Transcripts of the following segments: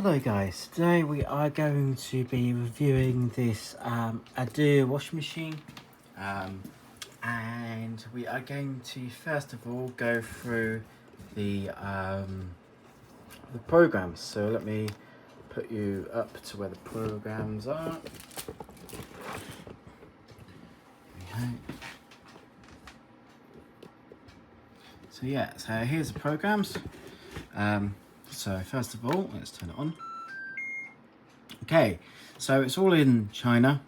Hello guys, today we are going to be reviewing this Aidoo washing machine, and we are going to first of all go through the programs. So let me put you up to where the programs are. Okay. So yeah, so here's the programs. So first of all, let's turn it on. Okay, so it's all in China,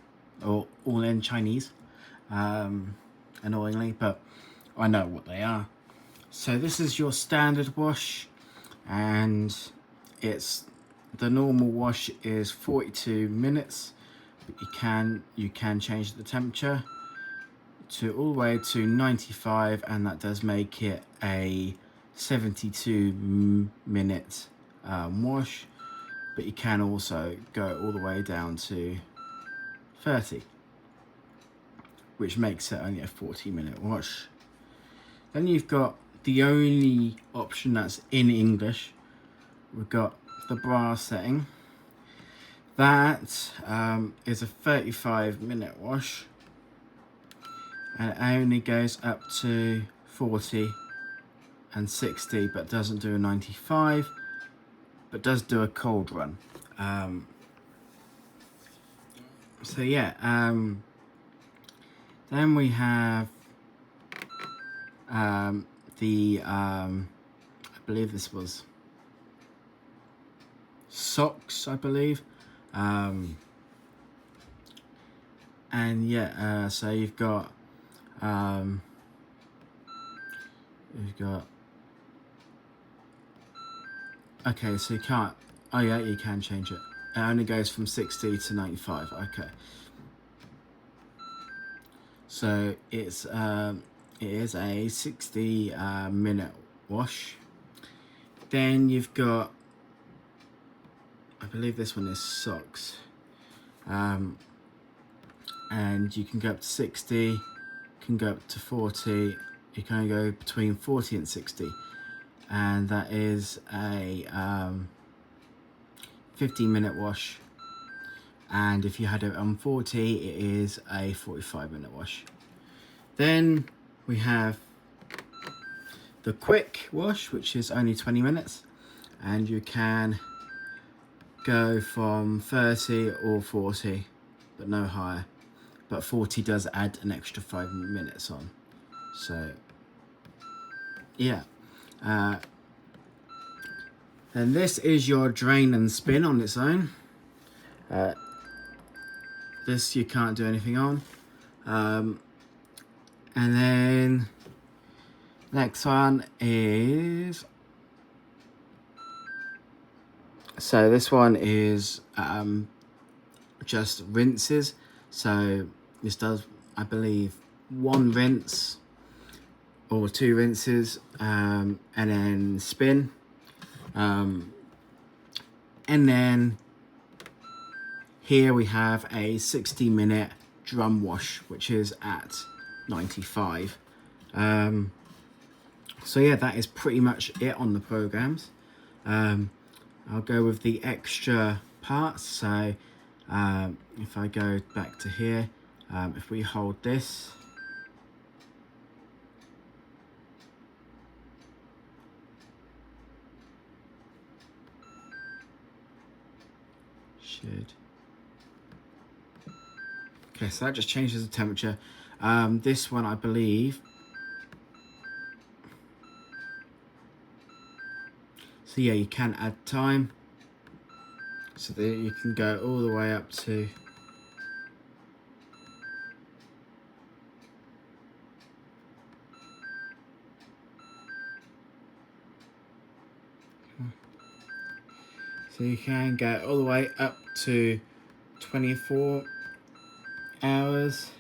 or all in Chinese, annoyingly, but I know what they are. So this is your standard wash, and the normal wash is 42 minutes, but you can change the temperature to all the way to 95, and that does make it a 72 minute wash, but you can also go all the way down to 30, which makes it only a 40-minute wash. Then you've got the only option that's in English. We've got the bra setting. That is a 35-minute wash, and it only goes up to 40 and 60, but doesn't do a 95, but does do a cold run. So yeah, then we have I believe this was socks, I believe. And yeah, so you've got okay, so you can't, oh yeah, you can change it. It only goes from 60 to 95. Okay, so it is a 60 minute wash. Then you've got, I believe this one is socks, and you can go up to 60, can go up to 40, you can go between 40 and 60, and that is a 15-minute wash. And if you had it on 40, it is a 45-minute wash. Then we have the quick wash, which is only 20 minutes, and you can go from 30 or 40, but no higher. But 40 does add an extra 5 minutes on. So yeah. And this is your drain and spin on its own. This you can't do anything on. And then next one is, so this one is just rinses. So this does, I believe, 1 rinse or 2 rinses, and then spin, and then here we have a 60-minute drum wash, which is at 95. So yeah, that is pretty much it on the programs. I'll go with the extra parts. So if I go back to here, if we hold this, okay, so that just changes the temperature. This one, I believe, so yeah, you can add time, so that you can go all the way up to you can go all the way up to 24 hours.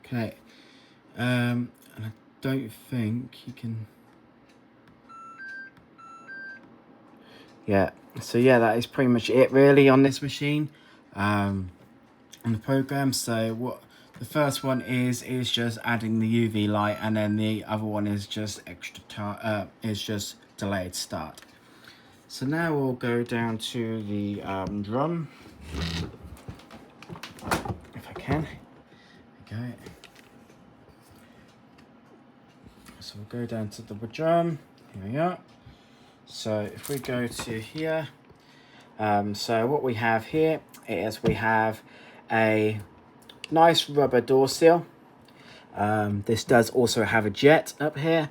Okay, and I don't think you can. Yeah, so yeah, that is pretty much it really on this machine. on the program. So what the first one is just adding the UV light, and then the other one is just delayed start. So now we'll go down to the drum, if I can. Okay. So we'll go down to the drum. Here we are. So if we go to here, so what we have here is we have a nice rubber door seal. This does also have a jet up here.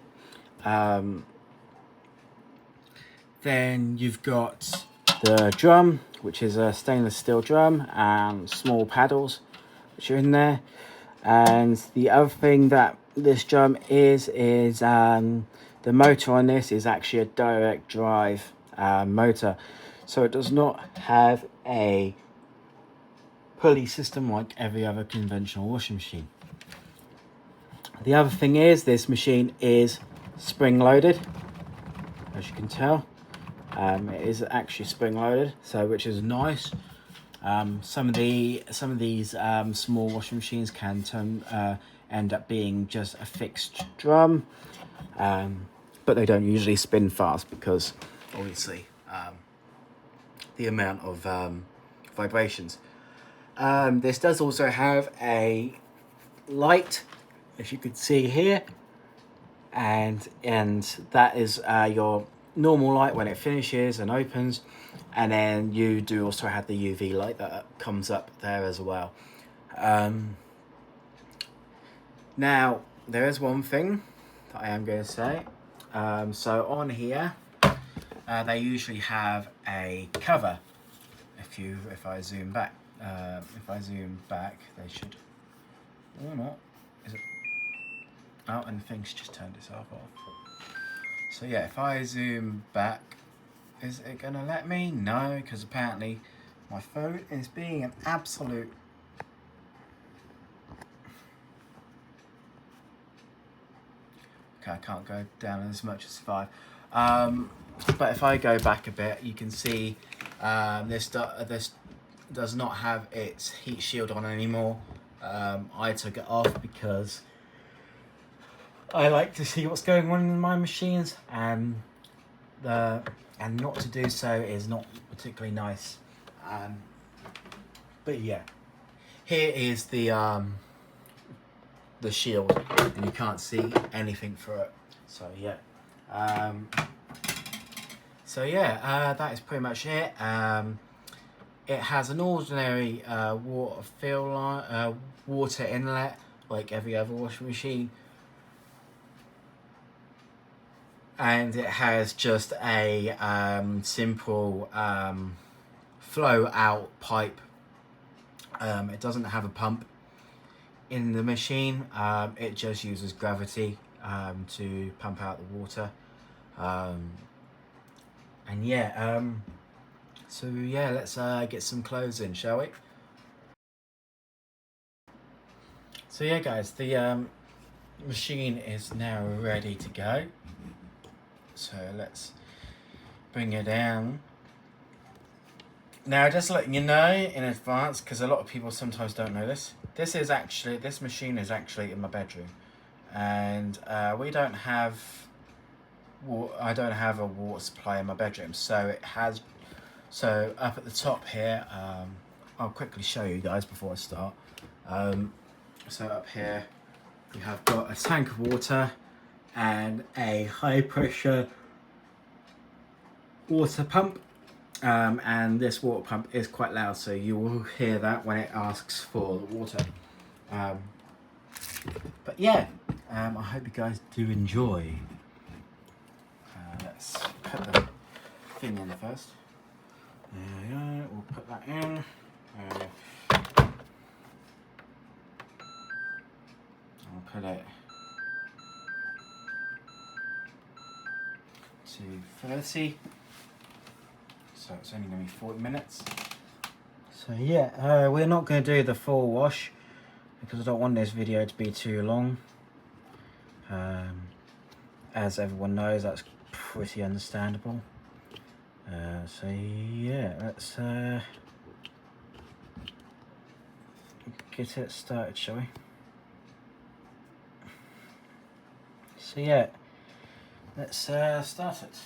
Then you've got the drum, which is a stainless steel drum, and small paddles which are in there. And the other thing that this drum is the motor on this is actually a direct drive motor, so it does not have a pulley system like every other conventional washing machine. The other thing is this machine is spring loaded, as you can tell. It is actually spring loaded, so which is nice. Some of these small washing machines can end up being just a fixed drum, but they don't usually spin fast because obviously the amount of vibrations. This does also have a light, as you can see here, and that is your normal light when it finishes and opens, and then you do also have the UV light that comes up there as well. Now there is one thing that I am going to say. So on here they usually have a cover. If I zoom back, they should, or not, is it? Oh, and things just turned itself off. So yeah, if I zoom back, is it gonna let me? No, because apparently my phone is being an absolute... Okay, I can't go down as much as 5. But if I go back a bit, you can see this does not have its heat shield on anymore. I took it off because I like to see what's going on in my machines, and not to do so is not particularly nice. But yeah, here is the shield, and you can't see anything through it. So yeah, that is pretty much it. It has an ordinary water inlet like every other washing machine, and it has just a simple flow out pipe. It doesn't have a pump in the machine. It just uses gravity to pump out the water. And yeah, so yeah, let's get some clothes in, shall we? So yeah guys, the machine is now ready to go. So let's bring it down. Now, just letting you know in advance, because a lot of people sometimes don't know this, this machine is actually in my bedroom, and I don't have a water supply in my bedroom, so up at the top here, I'll quickly show you guys before I start. So up here we have got a tank of water and a high pressure water pump, and this water pump is quite loud, so you will hear that when it asks for the water. But yeah, I hope you guys do enjoy. Let's put the thing in first. There we go, we'll put that in. I'll put it to 30, so it's only going to be 40 minutes. So yeah, we're not going to do the full wash because I don't want this video to be too long. As everyone knows, that's pretty understandable. So yeah, let's get it started, shall we? So yeah, let's start it.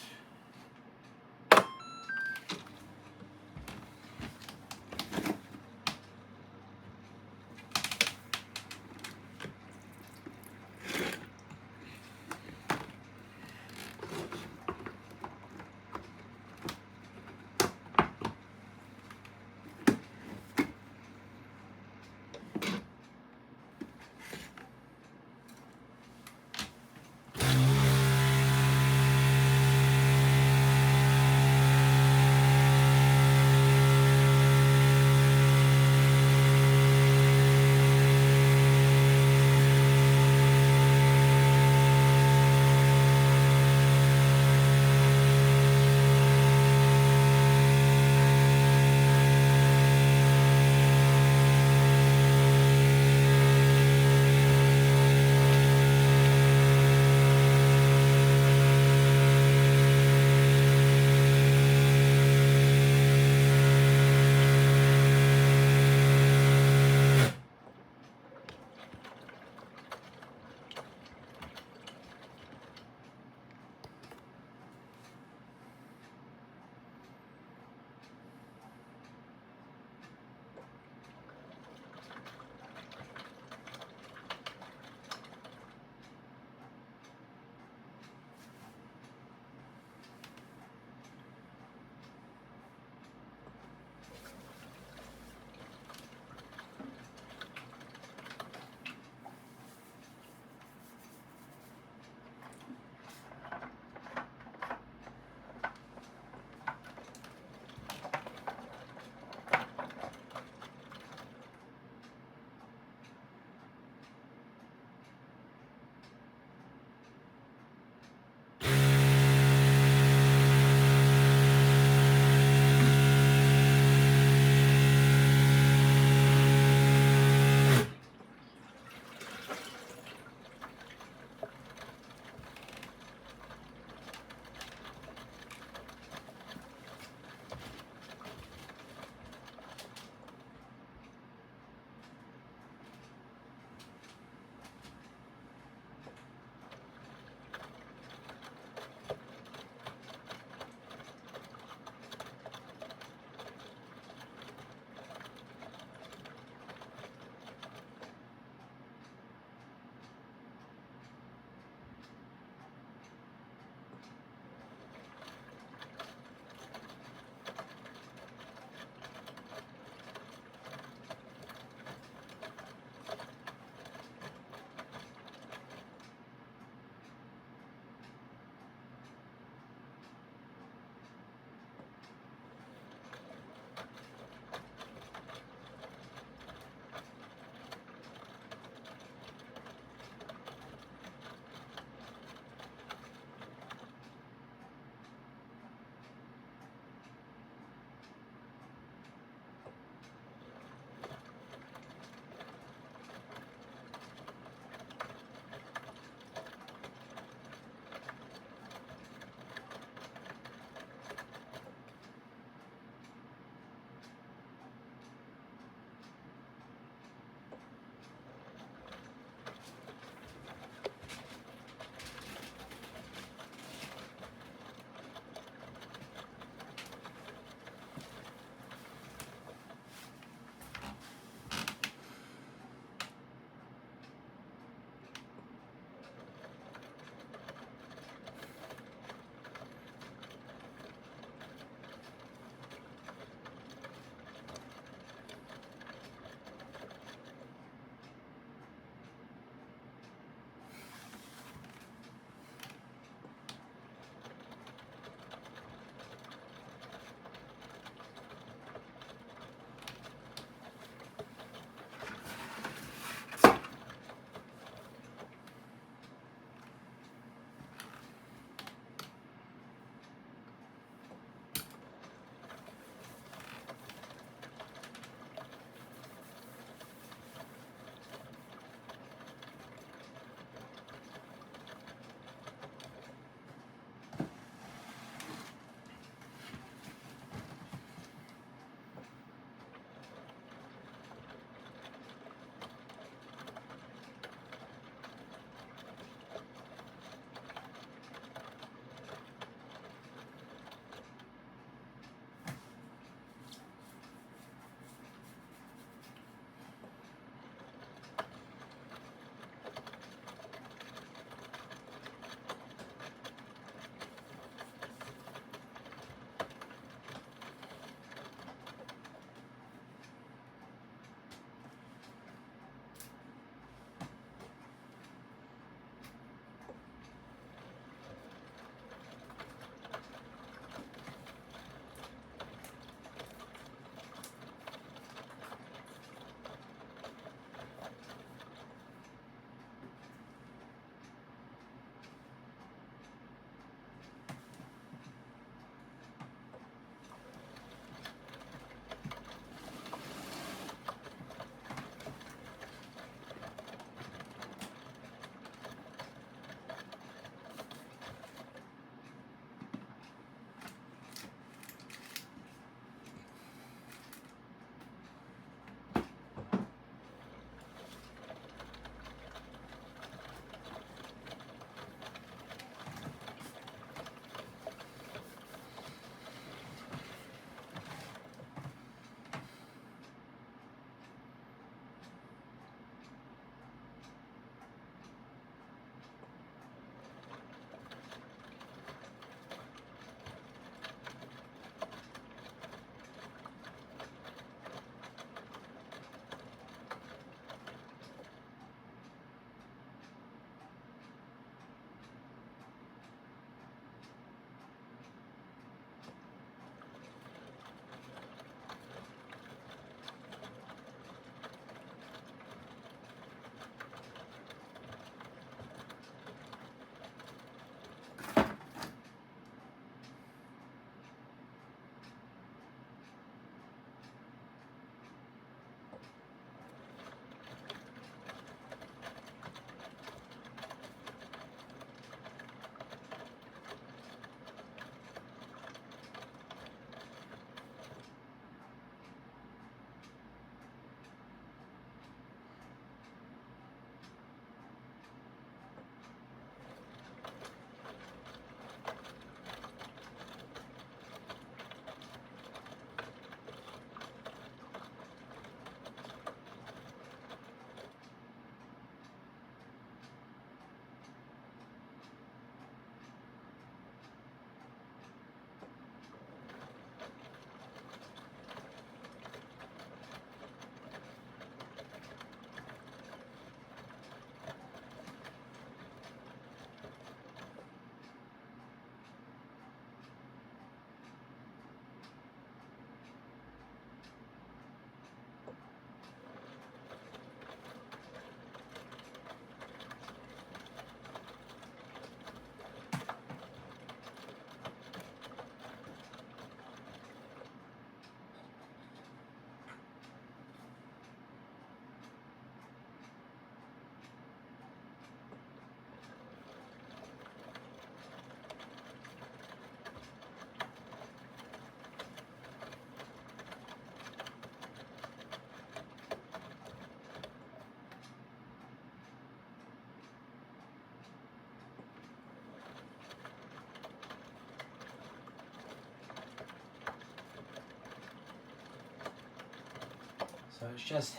So it's just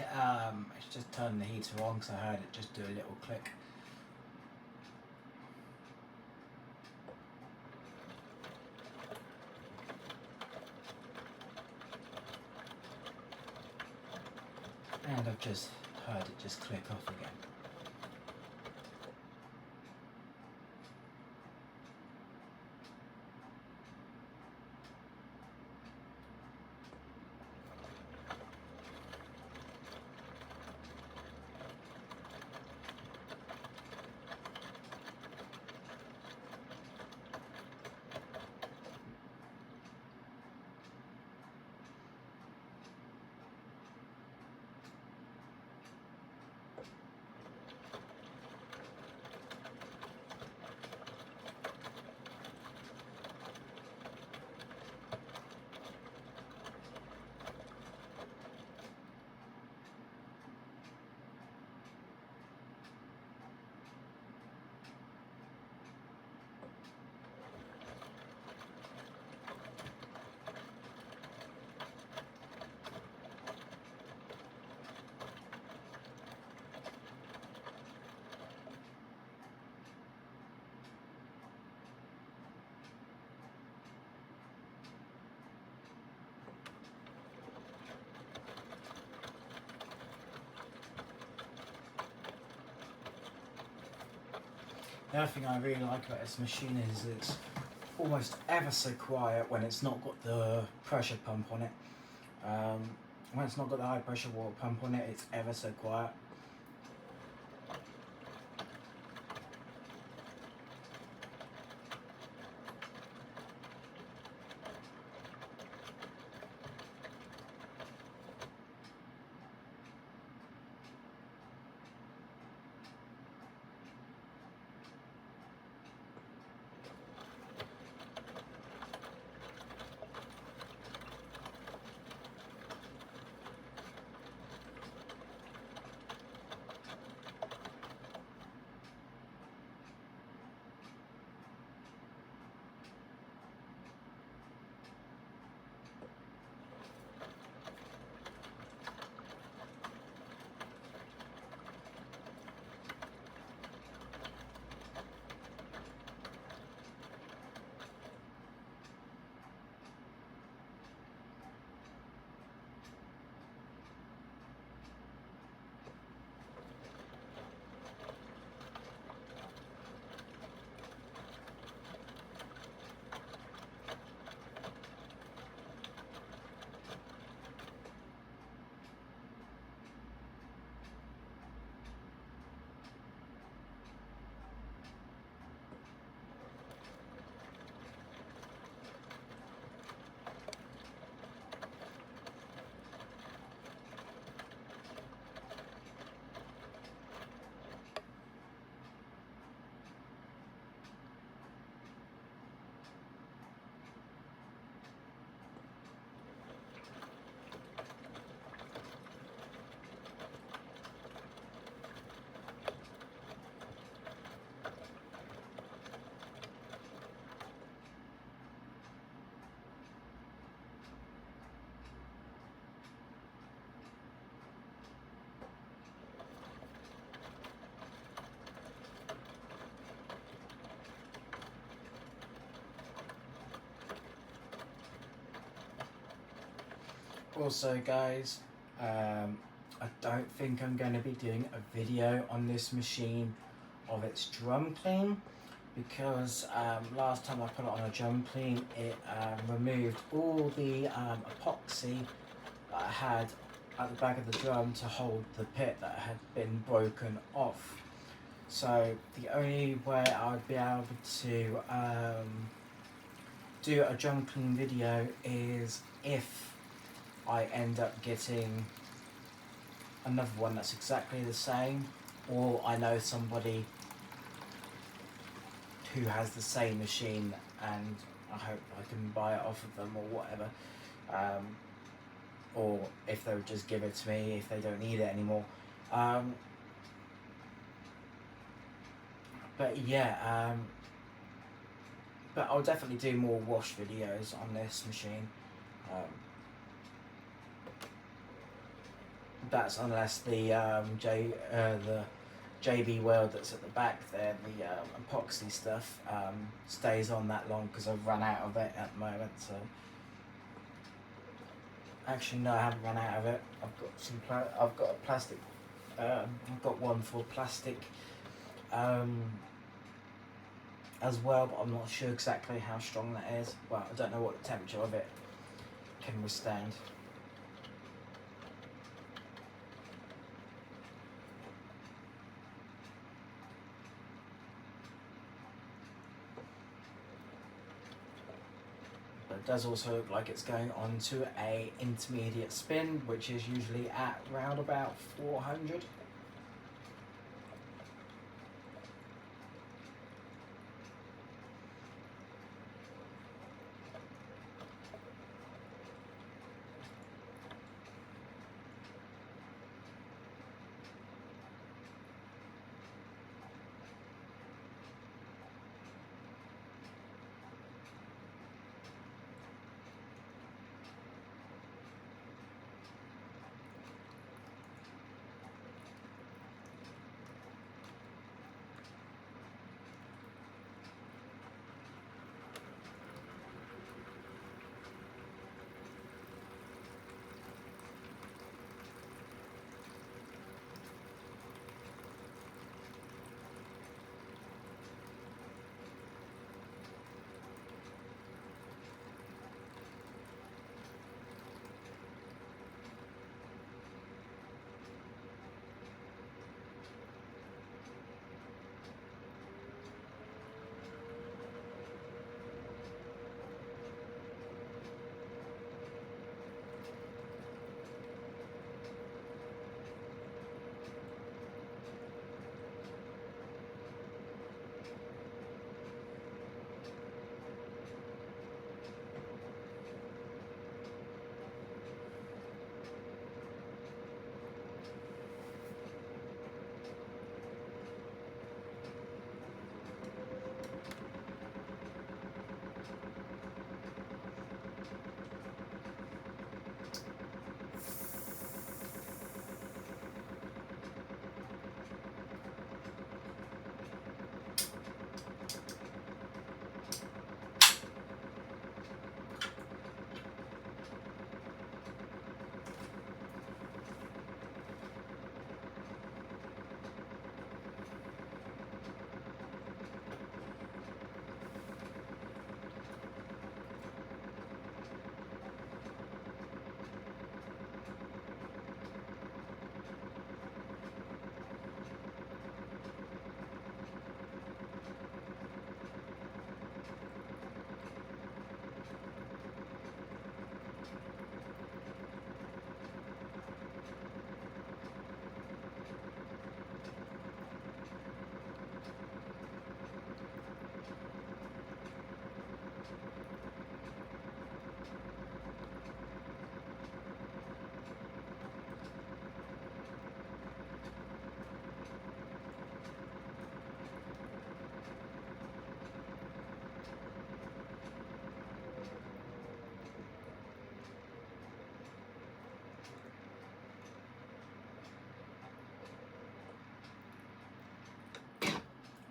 turning the heater on because I heard it just do a little click. And I've just heard it just click off again. The other thing I really like about this machine is it's almost ever so quiet when it's not got the pressure pump on it. When it's not got the high pressure water pump on it, it's ever so quiet. Also guys, I don't think I'm going to be doing a video on this machine of its drum clean, because last time I put it on a drum clean it removed all the epoxy that I had at the back of the drum to hold the pit that had been broken off. So the only way I would be able to do a drum clean video is if I end up getting another one that's exactly the same, or I know somebody who has the same machine and I hope I can buy it off of them or whatever, or if they would just give it to me if they don't need it anymore. But yeah, but I'll definitely do more wash videos on this machine. That's unless the JB weld that's at the back there, the epoxy stuff, stays on that long, because I've run out of it at the moment. So actually, no, I haven't run out of it. I've got I've got a plastic. I've got one for plastic as well, but I'm not sure exactly how strong that is. Well, I don't know what the temperature of it can withstand. But it does also look like it's going on to a intermediate spin, which is usually at around about 400.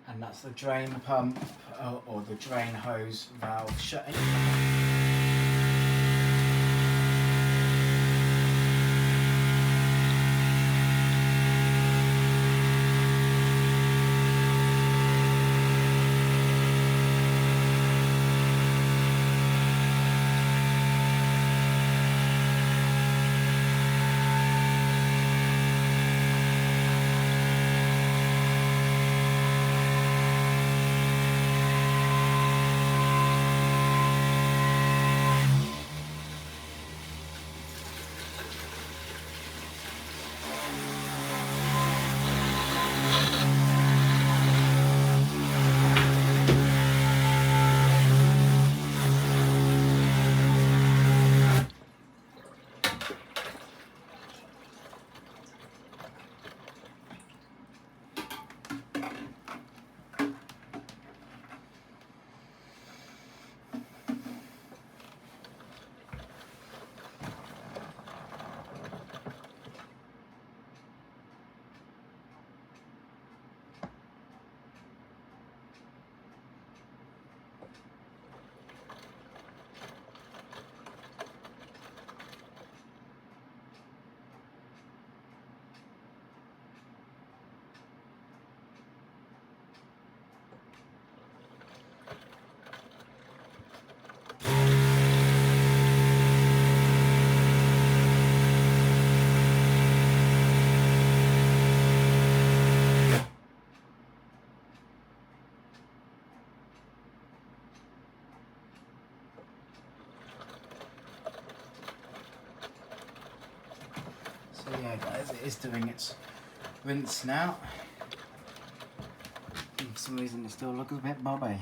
And that's the drain pump or the drain hose valve shutting. yeah guys, it is doing its rinse now. And for some reason it still looks a bit bobby.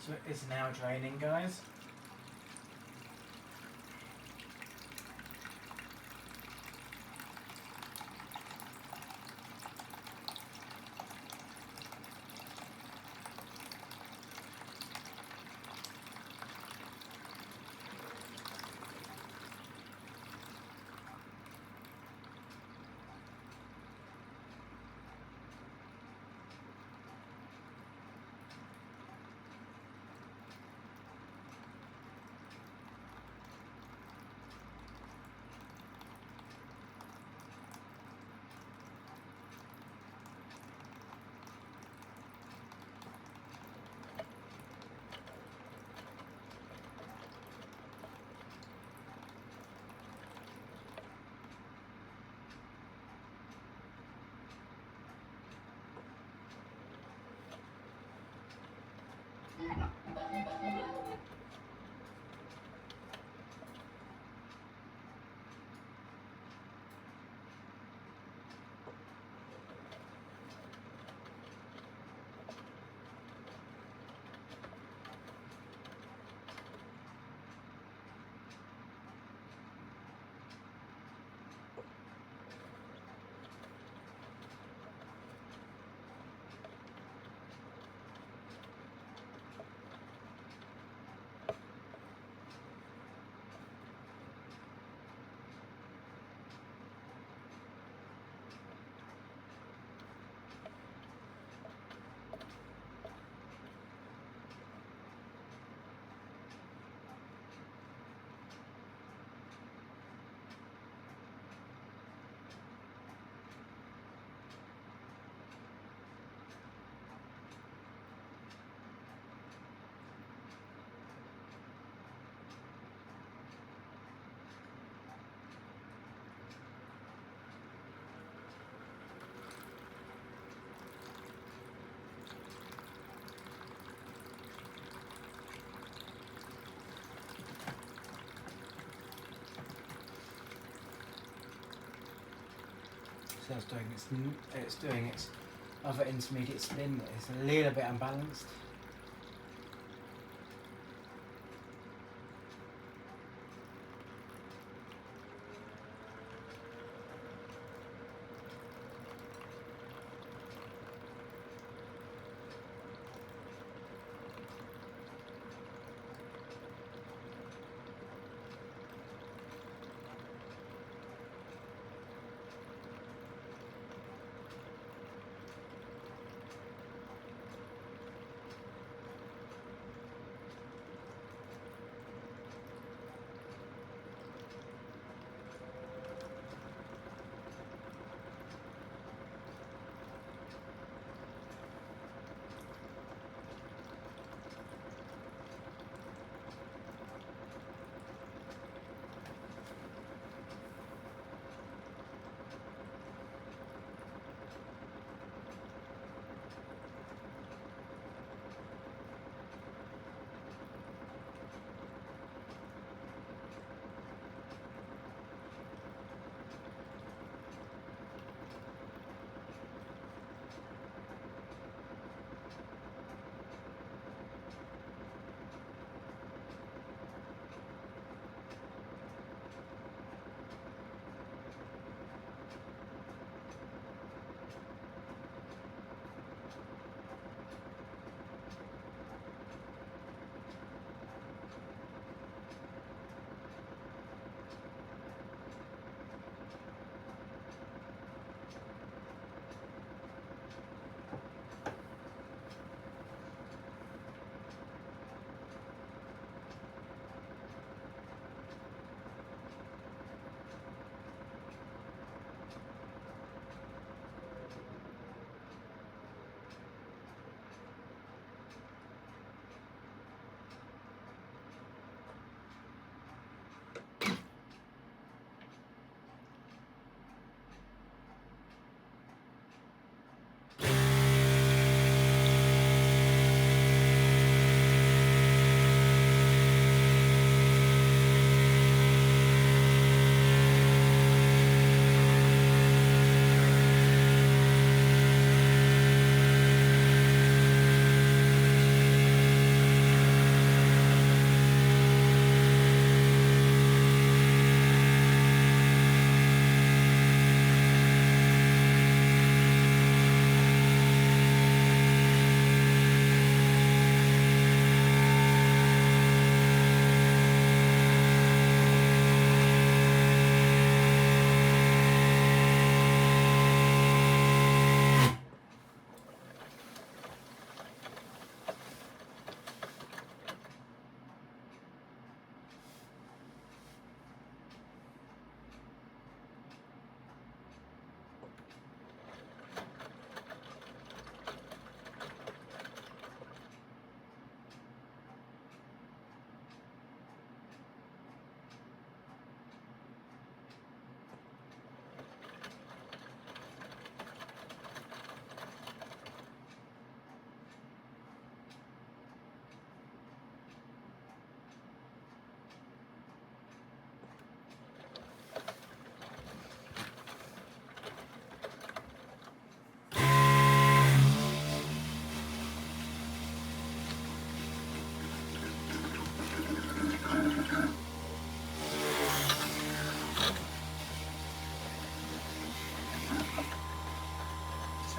So it is now draining, guys. So it's doing its other intermediate spin. It's a little bit unbalanced.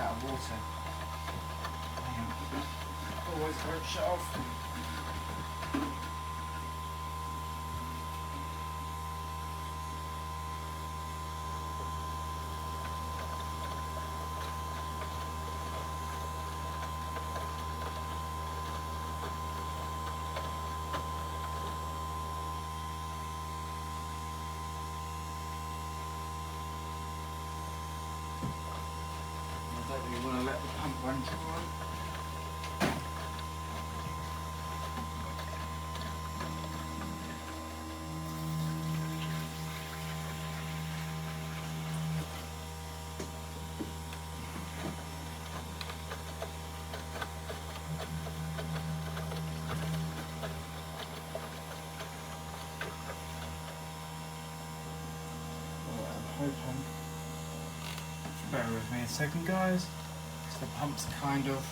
Out of water. Always got it shut off. I don't really want to let the pump run too long. I'm hoping Bear with me a second, guys. The pump's kind of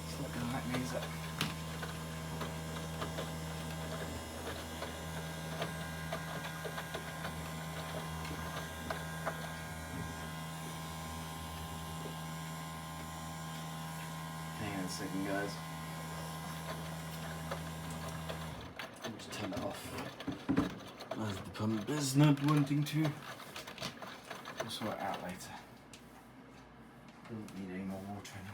it's looking like me, is it? Hang on a second, guys. I'll just turn it off. As the pump is not wanting to. We'll sort it out later. Don't need any more water now.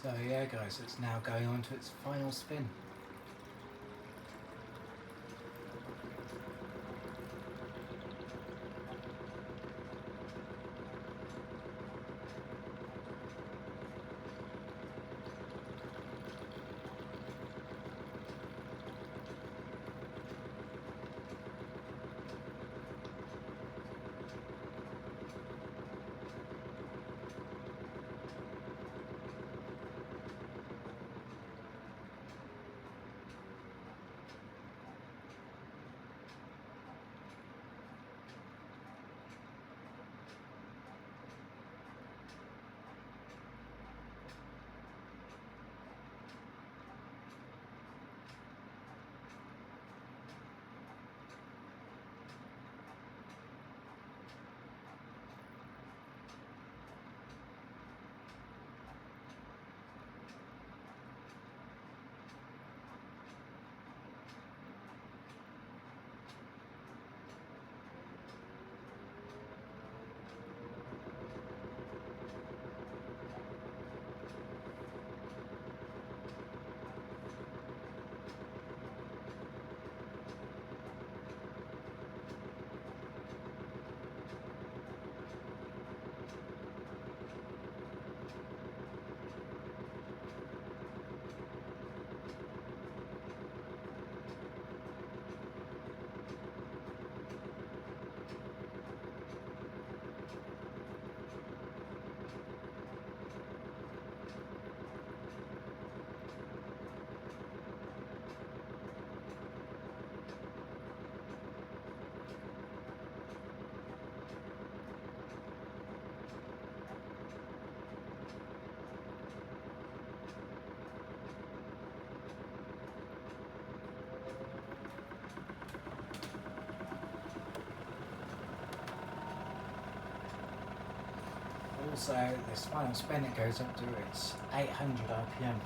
So yeah guys, it's now going on to its final spin. Also, this final spin, it goes up to its 800 RPM.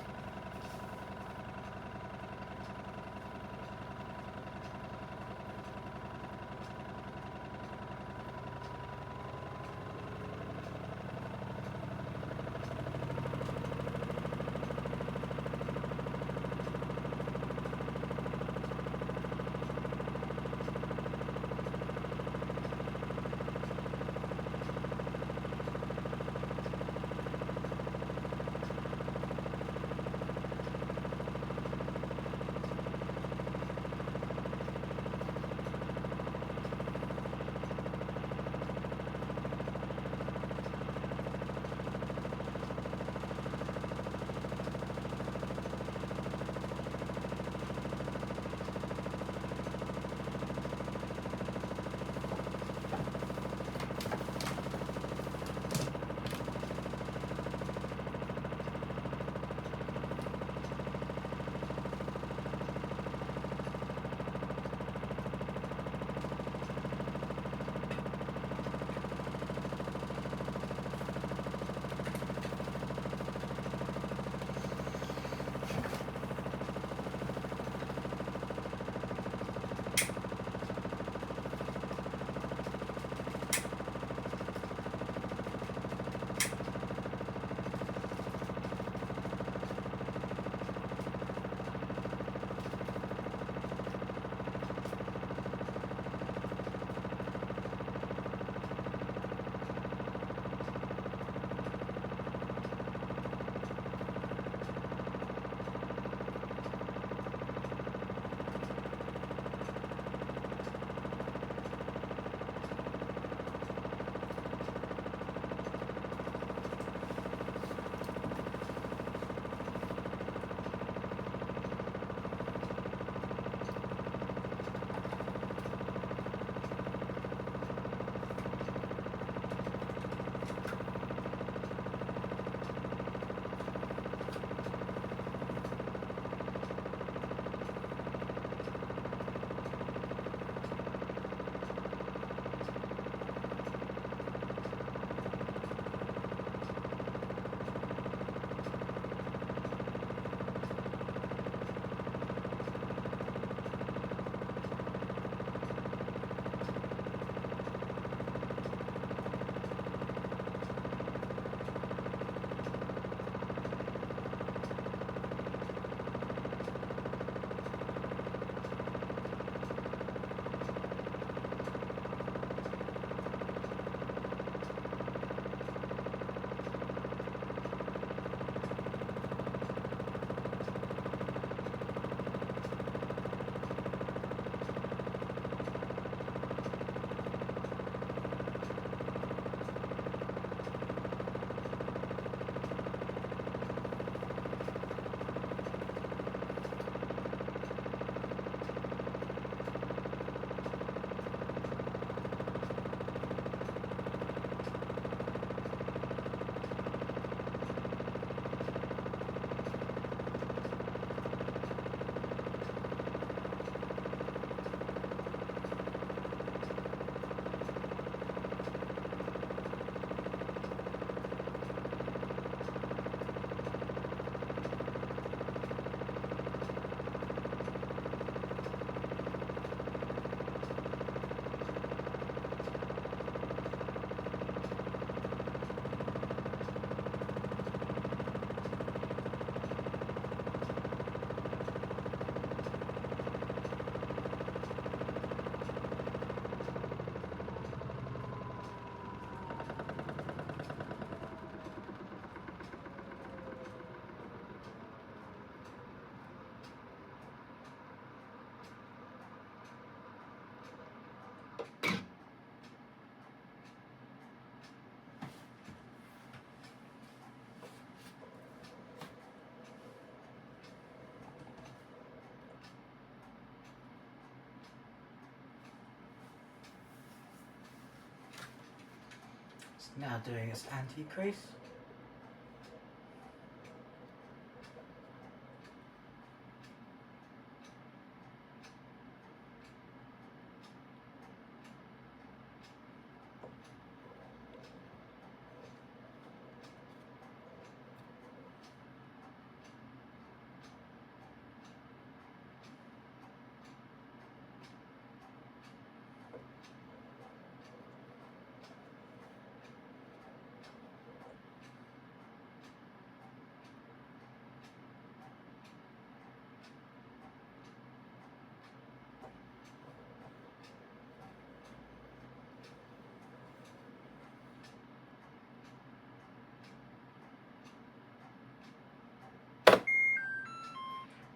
It's now doing its anti-crease.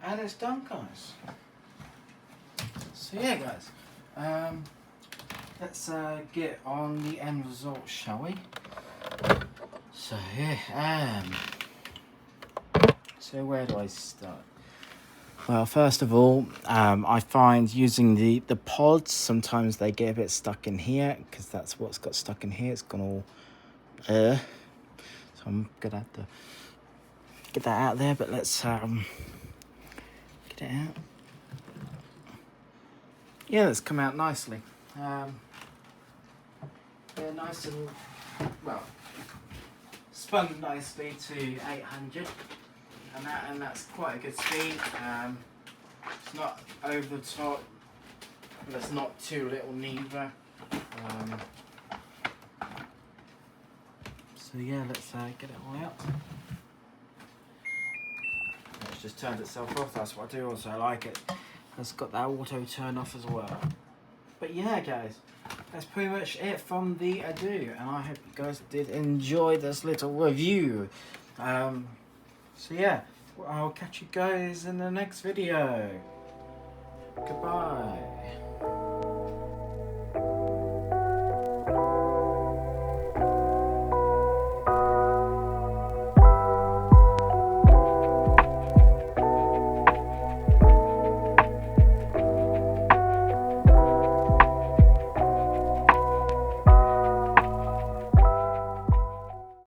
And it's done, guys. So yeah, guys, let's get on the end result, shall we? So yeah, so where do I start? Well, first of all, I find using the pods, sometimes they get a bit stuck in here, because that's what's got stuck in here. It's gone all so I'm gonna have to get that out there, but let's get it out. Yeah, it's come out nicely. Yeah, nice and, well, spun nicely to 800, and that's quite a good speed. It's not over the top, but it's not too little neither. So yeah, let's get it all out. It's just turned itself off. That's what I do. Also, I like it. It's got that auto turn off as well. But yeah, guys, that's pretty much it from the Aidoo, and I hope you guys did enjoy this little review. So yeah, I'll catch you guys in the next video. Goodbye.